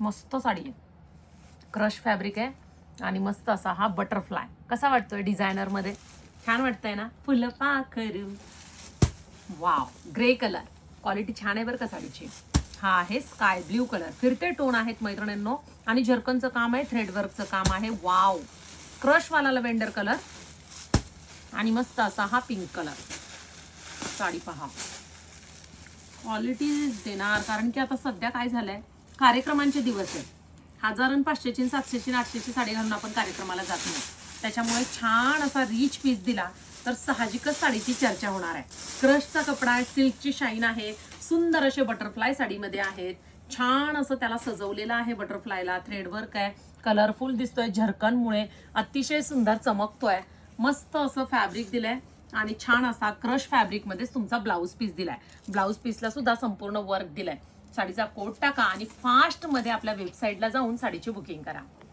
मस्त साडी आहे, crush fabric आहे आणि मस्त असा हा बटरफ्लाय. कसा वाटतोय डिझायनर मध्ये? छान वाटतंय ना? फुलं पाखरू. वाव, ग्रे कलर, क्वालिटी छान आहे बरं का साडीची. हा आहे स्काय ब्ल्यू कलर, फिरते टोन आहेत मैत्रिणींनो आणि जर्कनचं काम आहे, थ्रेडवर्कचं काम आहे. वाव, क्रशवाला लव्हेंडर कलर आणि मस्त असा हा पिंक कलर. साडी पहा, क्वालिटी देणार, कारण की आता सध्या काय झालंय, कार्यक्रमांचे दिवस आहेत. 1000, 500ची, 700ची, 800ची साडी घालून आपण कार्यक्रमाला जात नाही. त्याच्यामुळे छान असा रिच पीस दिला तर साहजिकच साडीची चर्चा होणार आहे. क्रशचा कपडा आहे, सिल्कची शाईन आहे, सुंदर असे बटरफ्लाय साडीमध्ये आहेत. छान असं त्याला सजवलेलं आहे, बटरफ्लायला थ्रेडवर्क आहे, कलरफुल दिसतोय, झरकनमुळे अतिशय सुंदर चमकतोय. मस्त असं फॅब्रिक दिलंय आणि छान असा क्रश फॅब्रिक मध्येच तुमचा ब्लाऊज पीस दिलाय. ब्लाऊज पीसला सुद्धा संपूर्ण वर्क दिलाय. साडीचा कोड टाका आणि फास्ट मध्ये आपल्या वेबसाईटला जाऊन साडीची बुकिंग करा.